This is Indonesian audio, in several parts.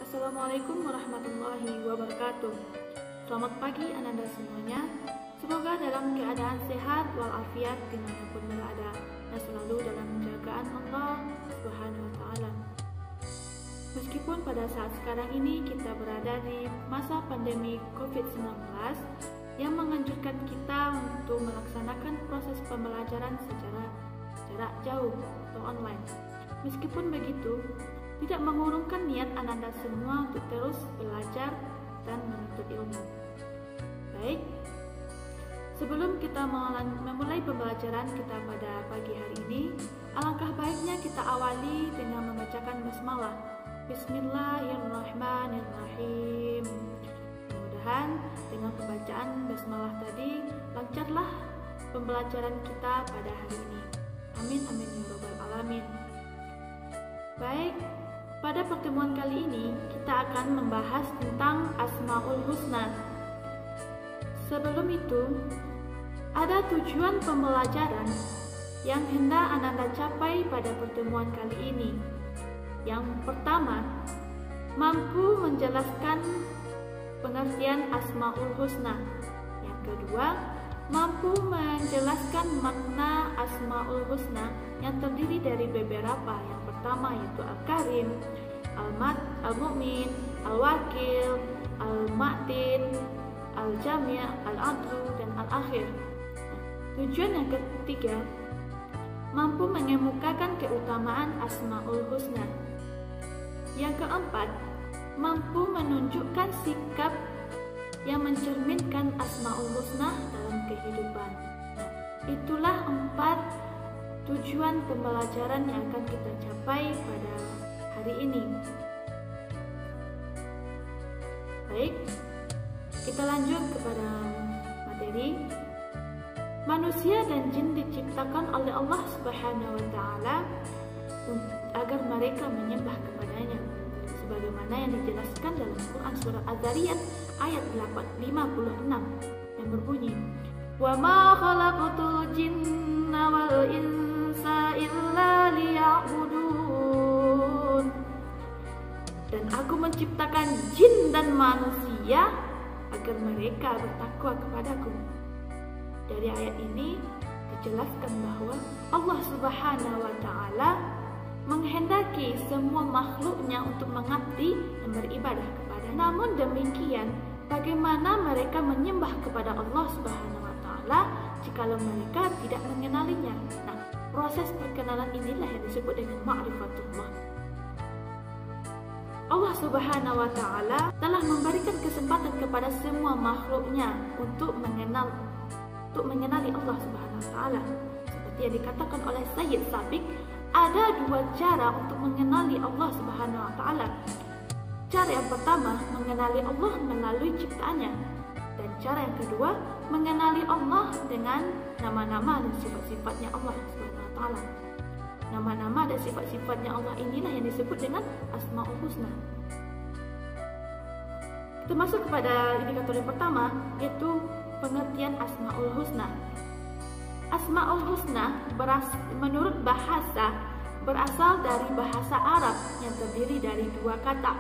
Assalamualaikum warahmatullahi wabarakatuh. Selamat pagi Ananda semuanya. Semoga dalam keadaan sehat walafiat dimanapun berada dan selalu dalam penjagaan Allah Subhanahu wa Ta'ala. Meskipun pada saat sekarang ini kita berada di masa pandemi COVID-19 yang menganjurkan kita untuk melaksanakan proses pembelajaran secara jarak jauh atau online. Meskipun begitu, tidak mengurungkan niat Ananda semua untuk terus belajar dan menuntut ilmu. Baik, sebelum kita memulai pembelajaran kita pada pagi hari ini, alangkah baiknya kita awali dengan membacakan basmalah. Bismillahirrahmanirrahim. Mudah-mudahan dengan pembacaan basmalah tadi lancarlah pembelajaran kita pada hari ini. Amin amin ya rabbal alamin. Baik, pada pertemuan kali ini kita akan membahas tentang Asmaul Husna. Sebelum itu, ada tujuan pembelajaran yang hendak Ananda capai pada pertemuan kali ini. Yang pertama, mampu menjelaskan pengertian Asmaul Husna. Yang kedua, mampu menjelaskan makna Asmaul Husna yang terdiri dari beberapa. Yang pertama yaitu Al-Karim, Al-Mu'min, Al-Wakil, Al-Ma'tin, Al-Jami', Al-Adlu, dan Al-Akhir. Tujuan yang ketiga, mampu mengemukakan keutamaan Asmaul Husna. Yang keempat, mampu menunjukkan sikap yang mencerminkan Asmaul Husna dalam kehidupan. Itulah 4 tujuan pembelajaran yang akan kita capai pada hari ini. Baik, kita lanjut kepada materi. Manusia dan jin diciptakan oleh Allah Subhanahu wa Ta'ala agar mereka menyembah kepadanya, sebagaimana yang dijelaskan dalam Quran surah Az-Zariyat ayat 56 yang berbunyi, "Wa ma khalaqtul jinna wal insa illa liya'budun." Dan aku menciptakan jin dan manusia agar mereka bertakwa kepadaku. Dari ayat ini dijelaskan bahwa Allah Subhanahu wa Ta'ala menghendaki semua makhluknya untuk mengabdi dan beribadah kepada-Nya. Namun demikian, bagaimana mereka menyembah kepada Allah Subhanahu wa Ta'ala jikalau mereka tidak mengenalinya? Nah, proses perkenalan inilah yang disebut dengan ma'rifatullah. Allah Subhanahu wa Ta'ala telah memberikan kesempatan kepada semua makhluknya untuk mengenali Allah Subhanahu wa Ta'ala. Seperti yang dikatakan oleh Sayyid Sabiq, ada 2 cara untuk mengenali Allah Subhanahu wa Ta'ala. Cara yang pertama, mengenali Allah melalui ciptaannya. Dan cara yang kedua, mengenali Allah dengan nama-nama dan sifat-sifatnya Allah Subhanahu wa Ta'ala. Nama-nama dan sifat-sifatnya Allah inilah yang disebut dengan Asmaul Husna. Kita masuk kepada indikator yang pertama, yaitu pengertian Asmaul Husna. Asmaul Husna menurut bahasa berasal dari bahasa Arab yang terdiri dari 2 kata.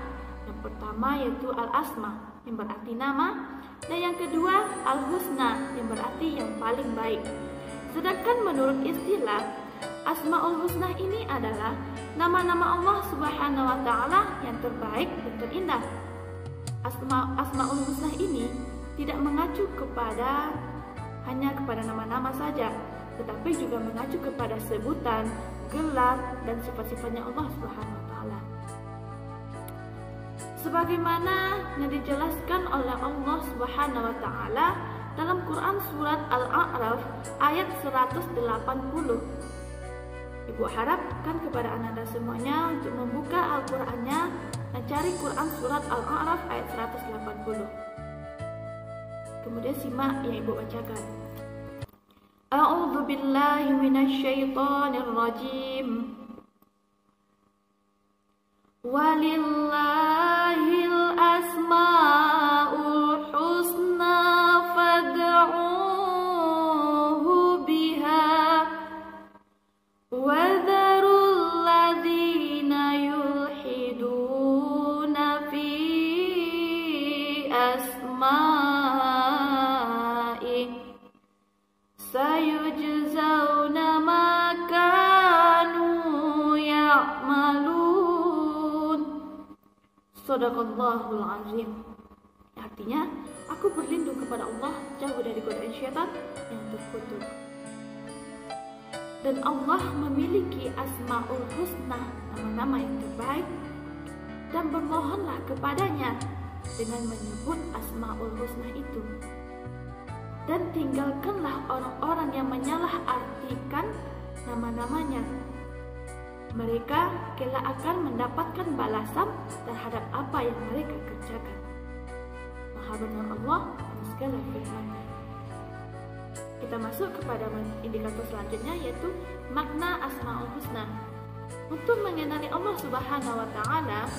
Yang pertama yaitu Al-Asma yang berarti nama, dan yang kedua Al-Husna yang berarti yang paling baik. Sedangkan menurut istilah, Asmaul Husna ini adalah nama-nama Allah Subhanahu wa Ta'ala yang terbaik dan terindah. Asmaul Husna ini tidak mengacu hanya kepada nama-nama saja, tetapi juga mengacu kepada sebutan, gelar, dan sifat-sifatnya Allah Subhanahu wa Ta'ala. Sebagaimana yang dijelaskan oleh Allah Subhanahu wa Ta'ala dalam Quran surat Al-A'raf ayat 180. Ibu harapkan kepada Ananda semuanya untuk membuka Al-Qur'annya dan cari Quran surat Al-A'raf ayat 180. Kemudian simak yang Ibu bacakan. A'udzu billahi minasyaitonir rajim. Walillahil asmaul husna fad'uuhu biha wa dharul ladzina yulhiduna fi Shadaqallahul azim. Artinya, aku berlindung kepada Allah jauh dari godaan syaitan yang terkutuk. Dan Allah memiliki Asmaul Husna, nama-nama yang terbaik, dan bermohonlah kepadanya dengan menyebut Asmaul Husna itu. Dan tinggalkanlah orang-orang yang menyalahartikan nama-namanya. Mereka kelak akan mendapatkan balasan terhadap apa yang mereka kerjakan. Maha benar Allah atas segala firman-Nya. Kita masuk kepada indikator selanjutnya, yaitu makna Asmaul Husna. Untuk mengenali Allah Subhanahu wa Ta'ala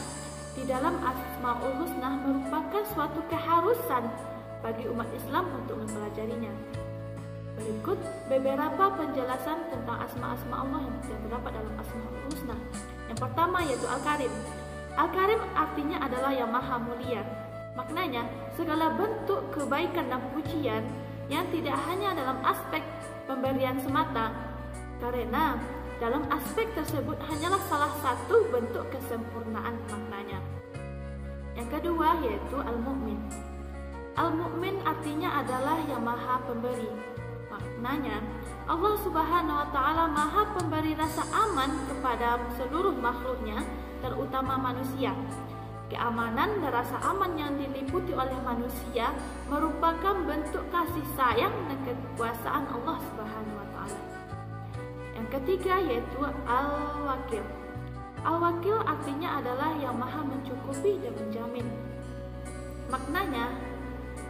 di dalam Asmaul Husna merupakan suatu keharusan bagi umat Islam untuk mempelajarinya. Berikut beberapa penjelasan tentang asma-asma Allah yang terdapat dalam Asmaul Husna. Yang pertama yaitu Al-Karim. Al-Karim artinya adalah yang maha mulia. Maknanya, segala bentuk kebaikan dan pujian yang tidak hanya dalam aspek pemberian semata, karena dalam aspek tersebut hanyalah salah satu bentuk kesempurnaan maknanya. Yang kedua yaitu Al-Mu'min. Al-Mu'min artinya adalah yang maha pemberi. Maknanya, Allah Subhanahu wa Ta'ala maha pemberi rasa aman kepada seluruh makhluknya, terutama manusia. Keamanan dan rasa aman yang diliputi oleh manusia merupakan bentuk kasih sayang dan kekuasaan Allah Subhanahu wa Ta'ala. Yang ketiga yaitu Al-Wakil. Al-Wakil artinya adalah yang maha mencukupi dan menjamin. Maknanya,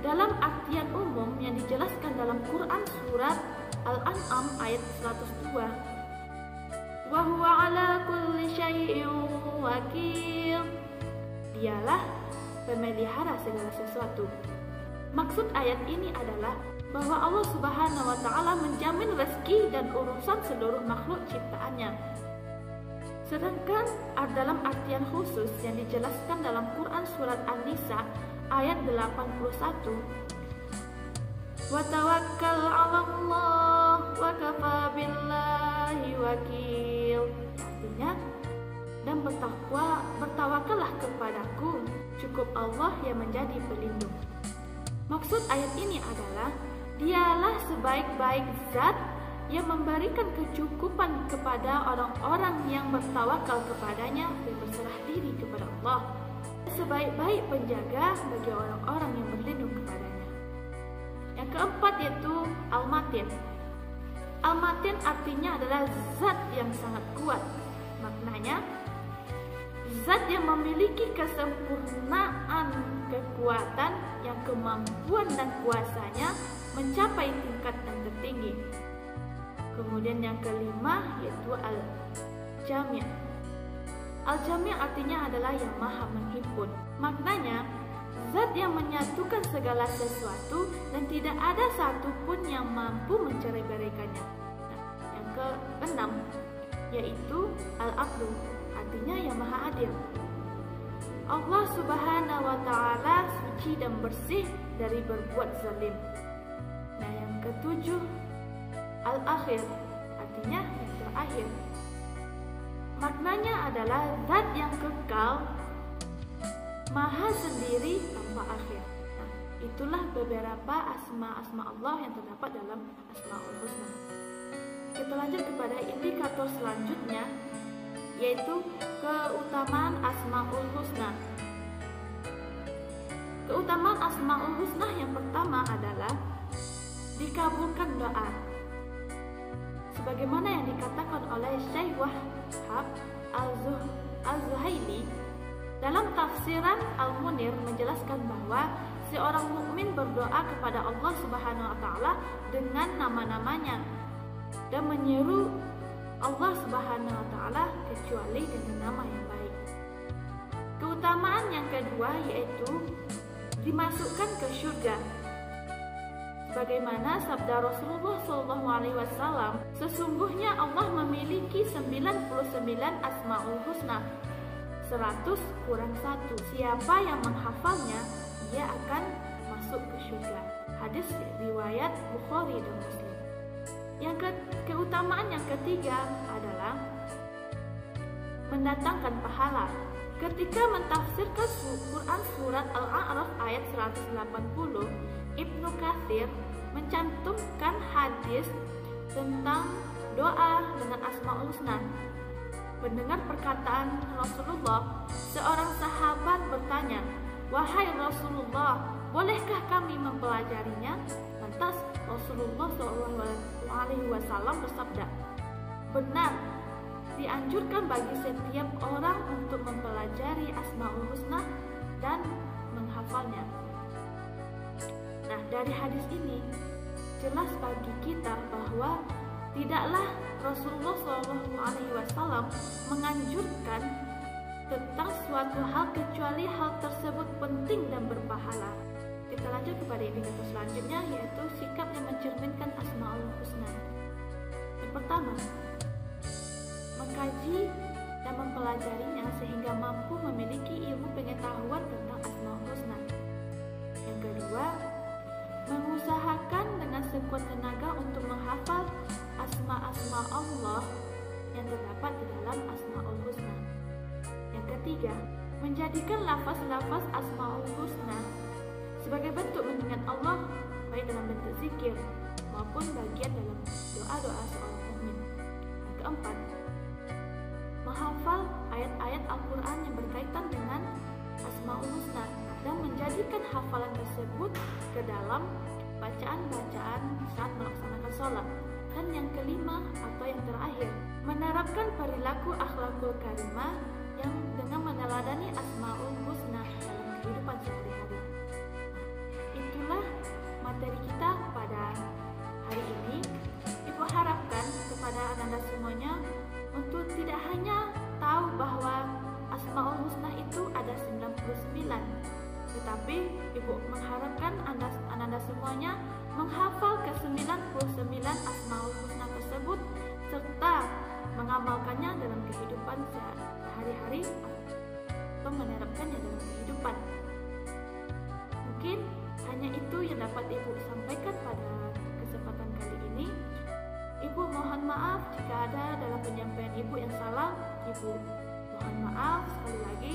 dalam artian umum yang dijelaskan dalam Quran surat Al-An'am ayat 102, wa huwa ala kulli syai'in wakil. Dialah pemelihara segala sesuatu. Maksud ayat ini adalah bahwa Allah Subhanahu wa Ta'ala menjamin rezeki dan urusan seluruh makhluk ciptaannya. Sedangkan dalam artian khusus yang dijelaskan dalam Quran surat An-Nisa ayat 81, wa tawakkal 'ala Allah wa kafa billahi wakil. Artinya, dan bertawakallah kepadaku, cukup Allah yang menjadi pelindung. Maksud ayat ini adalah dialah sebaik-baik zat yang memberikan kecukupan kepada orang-orang yang bertawakal kepadanya dan berserah diri kepada Allah, sebaik-baik penjaga bagi orang-orang yang berlindung kepadanya. Yang keempat yaitu Al-Matin. Al-Matin artinya adalah zat yang sangat kuat. Maknanya, zat yang memiliki kesempurnaan kekuatan yang kemampuan dan kuasanya mencapai tingkat yang tertinggi. Kemudian yang kelima yaitu Al-Jami'. Al-Jami' artinya adalah yang maha menghimpun. Maknanya, zat yang menyatukan segala sesuatu dan tidak ada satupun yang mampu mencerai-beraikannya. Yang keenam yaitu Al-Adlu, artinya yang maha adil. Allah Subhanahu wa Ta'ala suci dan bersih dari berbuat zalim. Nah, yang ketujuh Al-Akhir, artinya yang terakhir. Maknanya adalah zat yang kekal, maha sendiri tanpa akhir. Nah, itulah beberapa asma-asma Allah yang terdapat dalam Asmaul Husna. Kita lanjut kepada indikator selanjutnya, yaitu keutamaan Asmaul Husna. Keutamaan Asmaul Husna yang pertama adalah dikabulkan doa. Sebagaimana yang dikatakan oleh Syekh Wahab Al-Zuhaili dalam tafsiran Al-Munir menjelaskan bahwa seorang mukmin berdoa kepada Allah Subhanahu wa Ta'ala dengan nama-namanya dan menyeru Allah Subhanahu wa Ta'ala kecuali dengan nama yang baik. Keutamaan yang kedua yaitu dimasukkan ke surga. Sebagaimana sabda Rasulullah SAW, sesungguhnya Allah memiliki 99 Asmaul Husna, 100 kurang 1. Siapa yang menghafalnya, dia akan masuk ke surga. Hadis riwayat Bukhari dan Muslim. Yang keutamaan yang ketiga adalah mendatangkan pahala. Ketika mentafsirkan Quran surat Al-A'raf ayat 180, Ibnu Katsir mencantumkan hadis tentang doa dengan Asmaul Husna. Mendengar perkataan Rasulullah, seorang sahabat bertanya, "Wahai Rasulullah, bolehkah kami mempelajarinya?" Lantas Rasulullah SAW bersabda, "Benar, dianjurkan bagi setiap orang untuk mempelajari Asmaul Husna dan menghafalnya." Nah, dari hadis ini jelas bagi kita bahwa tidaklah Rasulullah SAW menganjurkan tentang suatu hal kecuali hal tersebut penting dan berpahala. Kita lanjut kepada indikator selanjutnya, yaitu sikap yang mencerminkan Asmaul Husna. Yang pertama, mengkaji dan mempelajarinya sehingga mampu memiliki ilmu pengetahuan tentang Asmaul Husna. Yang kedua, mengusahakan dengan sekuat tenaga untuk menghafal asma-asma Allah yang terdapat di dalam Asmaul Husna. Yang ketiga, menjadikan lafaz-lafaz Asmaul Husna sebagai bentuk mengingat Allah, baik dalam bentuk zikir maupun bagian dalam doa-doa seorang mukmin. Yang keempat, menghafal ayat-ayat Al-Quran yang berkaitan dengan Asmaul Husna dan menjadikan hafalan tersebut ke dalam bacaan-bacaan saat melaksanakan sholat. Dan yang kelima atau yang terakhir, menerapkan perilaku akhlakul karimah yang dengan meneladani Asmaul Husna dalam kehidupan sehari-hari. Itulah materi kita pada hari ini. Ibu harapkan kepada Ananda semuanya untuk tidak hanya tahu bahwa Asmaul Husna itu ada 99, tetapi Ibu mengharapkan Ananda semuanya menghafal ke-99 Asmaul Husna tersebut serta mengamalkannya dalam kehidupan sehari-hari atau menerapkannya dalam kehidupan. Mungkin hanya itu yang dapat Ibu sampaikan pada kesempatan kali ini. Ibu mohon maaf jika ada dalam penyampaian Ibu yang salah. Ibu mohon maaf sekali lagi.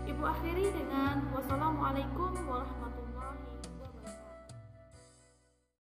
Ibu akhiri dengan wassalamualaikum warahmatullahi wabarakatuh.